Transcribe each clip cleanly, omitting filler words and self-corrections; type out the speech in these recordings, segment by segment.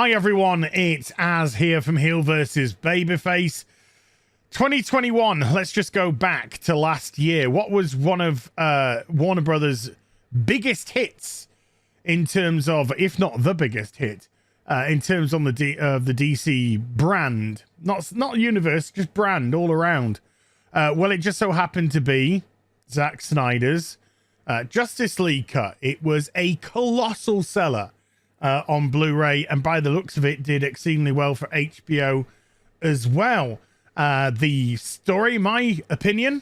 Hi everyone, it's Az here from HeelvsBabyface. 2021, let's just go back to last year. What was one of Warner Brothers' biggest hits in terms of, if not the biggest hit, in terms on the DC brand? Not universe, just brand all around. Well, it just so happened to be Zack Snyder's Justice League cut. It was a colossal seller on Blu-ray, and by the looks of it, did exceedingly well for HBO as well. The story, my opinion,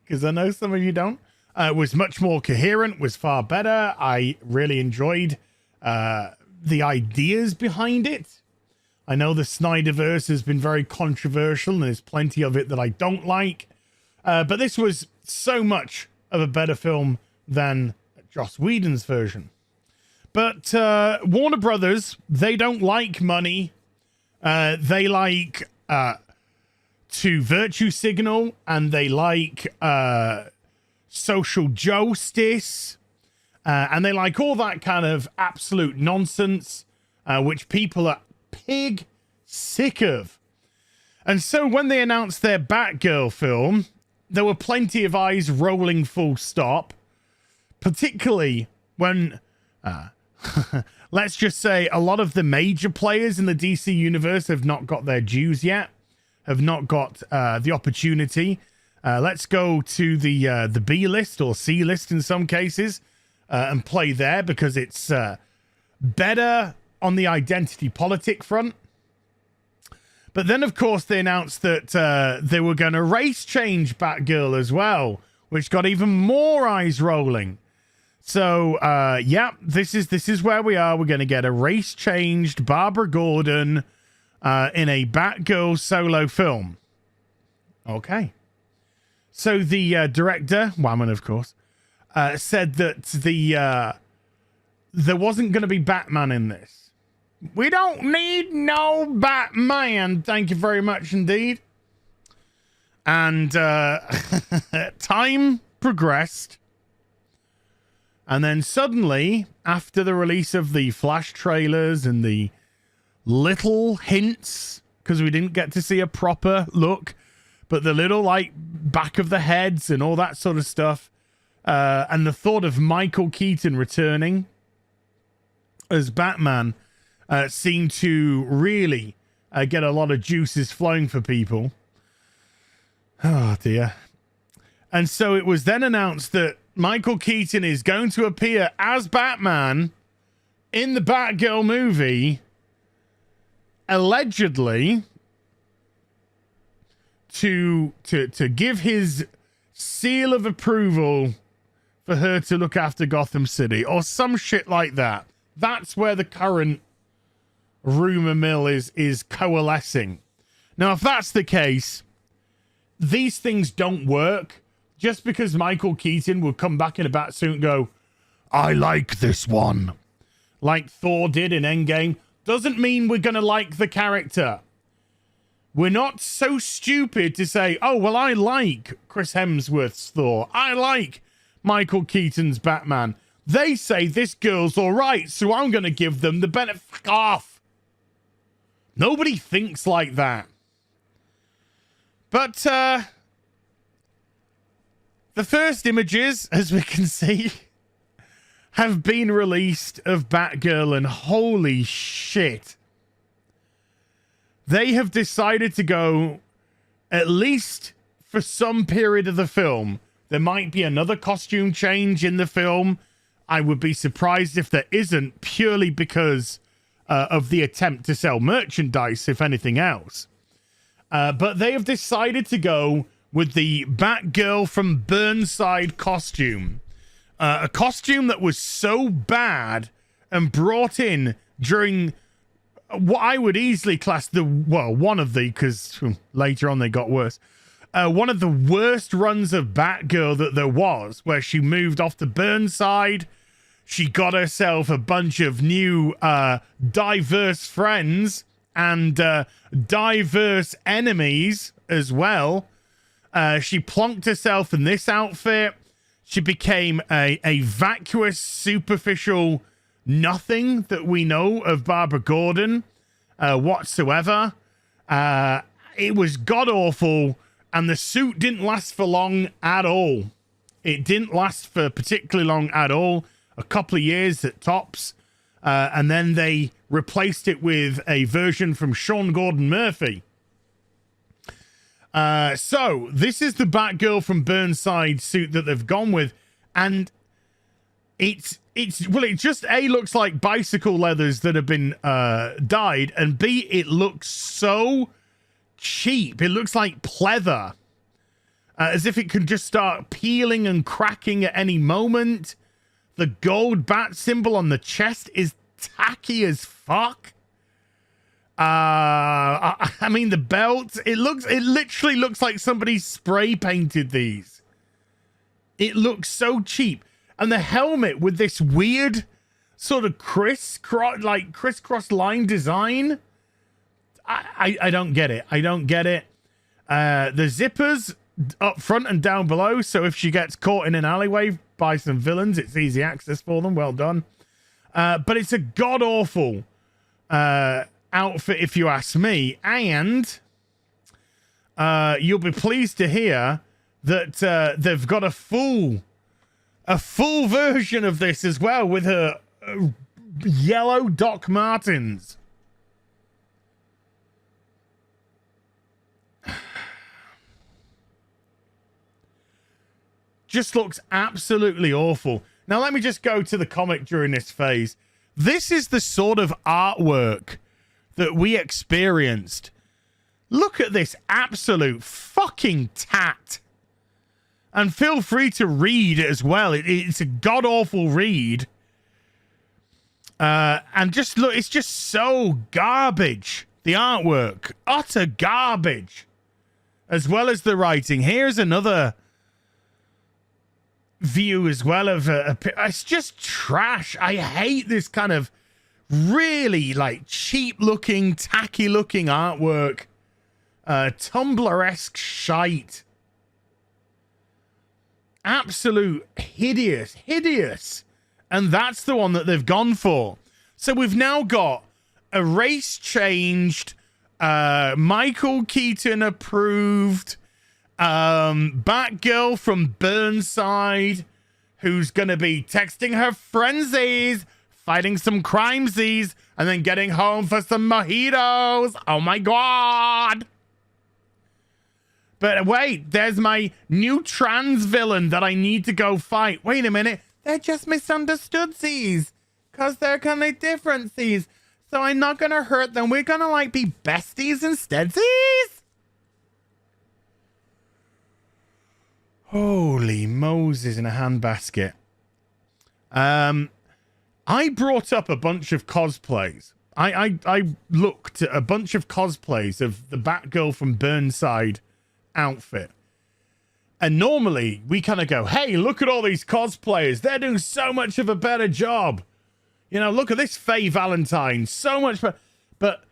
because I know some of you don't, was much more coherent, was far better. I really enjoyed the ideas behind it. I know the Snyderverse has been very controversial, and there's plenty of it that I don't like. But this was so much of a better film than Joss Whedon's version. But Warner Brothers, they don't like money. They like to virtue signal, and they like social justice, and they like all that kind of absolute nonsense, which people are pig sick of. And so when they announced their Batgirl film, there were plenty of eyes rolling full stop, particularly when let's just say a lot of the major players in the DC universe have not got their dues yet, have not got the opportunity. Let's go to the B list or C list in some cases and play there, because it's better on the identity politic front. But then, of course, they announced that they were going to race change Batgirl as well, which got even more eyes rolling. So, yeah, this is where we are. We're going to get a race-changed Barbara Gordon in a Batgirl solo film. Okay. So the director, Wannabee, of course, said that there wasn't going to be Batman in this. We don't need no Batman. Thank you very much indeed. And time progressed. And then suddenly, after the release of the Flash trailers and the little hints, because we didn't get to see a proper look, but the little, like, back of the heads and all that sort of stuff, and the thought of Michael Keaton returning as Batman seemed to really get a lot of juices flowing for people. Oh, dear. And so it was then announced that Michael Keaton is going to appear as Batman in the Batgirl movie, allegedly to give his seal of approval for her to look after Gotham City or some shit like that. That's where the current rumor mill is coalescing. Now, if that's the case, these things don't work. Just because Michael Keaton will come back in a batsuit and go, I like this one, like Thor did in Endgame, doesn't mean we're going to like the character. We're not so stupid to say, oh, well, I like Chris Hemsworth's Thor. I like Michael Keaton's Batman. They say this girl's all right, so I'm going to give them the benefit. Fuck off. Nobody thinks like that. But, the first images, as we can see, have been released of Batgirl, and holy shit. They have decided to go, at least for some period of the film, there might be another costume change in the film. I would be surprised if there isn't, purely because of the attempt to sell merchandise, if anything else. But they have decided to go with the Batgirl from Burnside costume. A costume that was so bad and brought in during what I would easily class one of the, because later on they got worse, one of the worst runs of Batgirl that there was, where she moved off to Burnside. She got herself a bunch of new diverse friends and diverse enemies as well. She plonked herself in this outfit. She became a vacuous, superficial nothing that we know of Barbara Gordon. whatsoever. It was god-awful, and the suit didn't last for long at all. It didn't last for particularly long at all. A couple of years at tops. And then they replaced it with a version from Sean Gordon Murphy. So this is the Batgirl from Burnside suit that they've gone with. And it just A, looks like bicycle leathers that have been dyed, and B, it looks so cheap. It looks like pleather, as if it could just start peeling and cracking at any moment. The gold bat symbol on the chest is tacky as fuck. I mean, the belt, it literally looks like somebody spray painted these. It looks so cheap. And the helmet with this weird sort of crisscross line design. I don't get it. I don't get it. The zippers up front and down below. So if she gets caught in an alleyway by some villains, it's easy access for them. Well done. But it's a god-awful outfit, if you ask me. And you'll be pleased to hear that they've got a full version of this as well, with her yellow Doc Martens. Just looks absolutely awful. Now, let me just go to the comic during this phase. This is the sort of artwork that we experienced. Look at this absolute fucking tat. And feel free to read it as well. It's a god-awful read. And just look, it's just so garbage. The artwork. Utter garbage. As well as the writing. Here's another view as well of it's just trash. I hate this kind of really like cheap looking, tacky looking artwork. Tumblr-esque shite. Absolute hideous. And that's the one that they've gone for. So we've now got a race changed, Michael Keaton approved, Batgirl from Burnside, who's going to be texting her frenzies, fighting some crimesies, and then getting home for some mojitos. Oh my God. But wait, there's my new trans villain that I need to go fight. Wait a minute. They're just misunderstood-sies. Because they're kind of different-sies. So I'm not going to hurt them. We're going to, like, be besties instead-sies. Holy Moses in a handbasket. I brought up a bunch of cosplays. I looked at a bunch of cosplays of the Batgirl from Burnside outfit. And normally we kind of go, hey, look at all these cosplayers. They're doing so much of a better job. You know, look at this Faye Valentine. So much better. But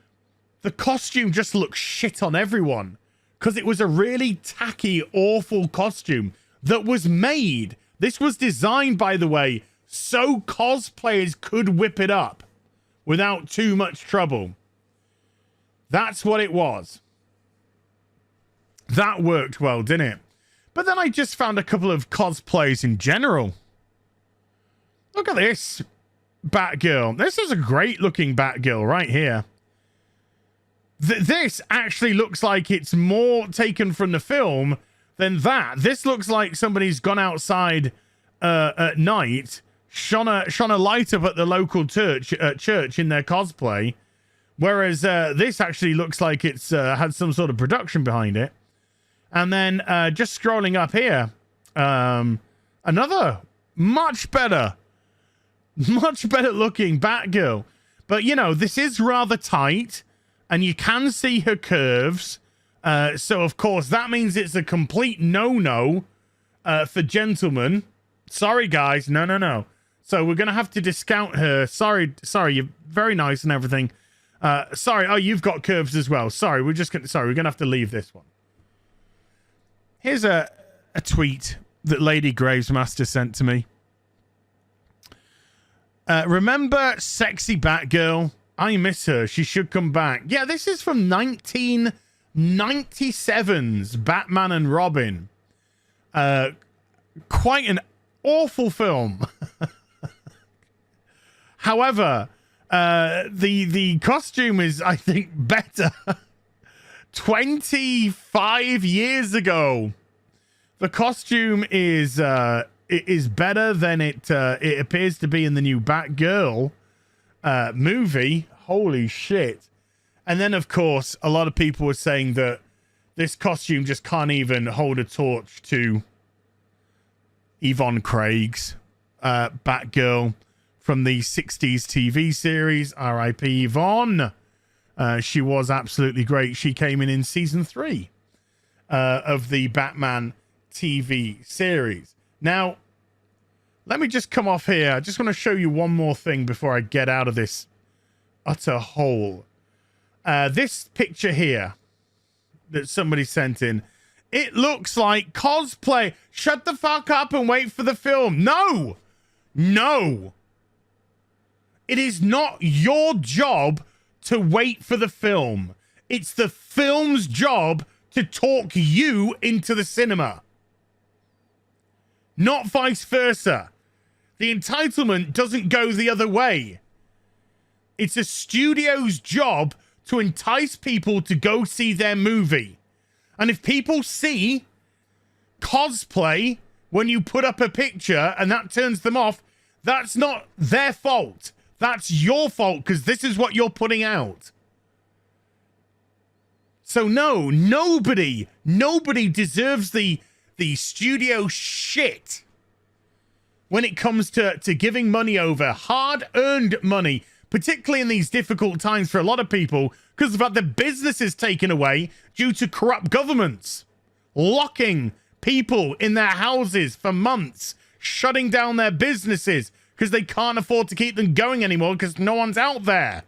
the costume just looks shit on everyone. Because it was a really tacky, awful costume that was made. This was designed, by the way, so cosplayers could whip it up without too much trouble. That's what it was. That worked well, didn't it? But then I just found a couple of cosplays in general. Look at this Batgirl. This is a great looking Batgirl right here. This actually looks like it's more taken from the film than that. This looks like somebody's gone outside at night, shone a light up at the local church in their cosplay. Whereas this actually looks like it's had some sort of production behind it. And then just scrolling up here, another much better looking Batgirl. But, you know, this is rather tight and you can see her curves. So, of course, that means it's a complete no-no for gentlemen. Sorry, guys. No. So we're going to have to discount her. Sorry, you're very nice and everything. Sorry. Oh, you've got curves as well. Sorry, we're going to have to leave this one. Here's a tweet that Lady Gravesmaster sent to me. Remember Sexy Batgirl? I miss her. She should come back. Yeah, this is from 1997's Batman and Robin. Quite an awful film. However, the costume is, I think, better. 25 years ago, the costume is better than it appears to be in the new Batgirl movie. Holy shit. And then, of course, a lot of people were saying that this costume just can't even hold a torch to Yvonne Craig's Batgirl from the 60s TV series. R.I.P. Yvonne. She was absolutely great. She came in season 3 of the Batman TV series. Now, let me just come off here. I just want to show you one more thing before I get out of this utter hole. This picture here that somebody sent in, it looks like cosplay. Shut the fuck up and wait for the film. No! No! It is not your job to wait for the film. It's the film's job to talk you into the cinema. Not vice versa. The entitlement doesn't go the other way. It's a studio's job to entice people to go see their movie. And if people see cosplay when you put up a picture and that turns them off, that's not their fault. That's your fault, because this is what you're putting out. So no, nobody deserves the studio shit when it comes to giving money over, hard-earned money, particularly in these difficult times for a lot of people, because of the fact that business is taken away due to corrupt governments, locking people in their houses for months, shutting down their businesses, because they can't afford to keep them going anymore because no one's out there.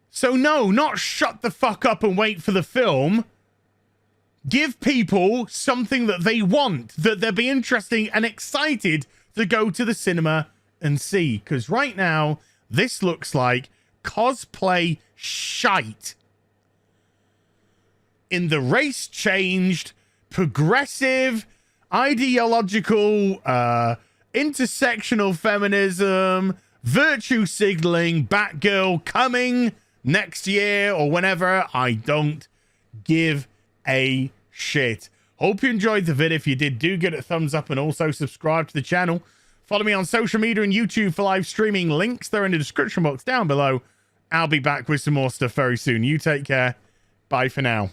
So no, not shut the fuck up and wait for the film. Give people something that they want, that they'll be interested and excited to go to the cinema and see. Because right now, this looks like cosplay shite. In the race changed, progressive, ideological, intersectional feminism, virtue signaling Batgirl coming next year or whenever. I don't give a shit. Hope you enjoyed the video. If you did, do give it a thumbs up and also subscribe to the channel. Follow me on social media and YouTube for live streaming. Links there in the description box down below. I'll be back with some more stuff very soon. You take care. Bye for now.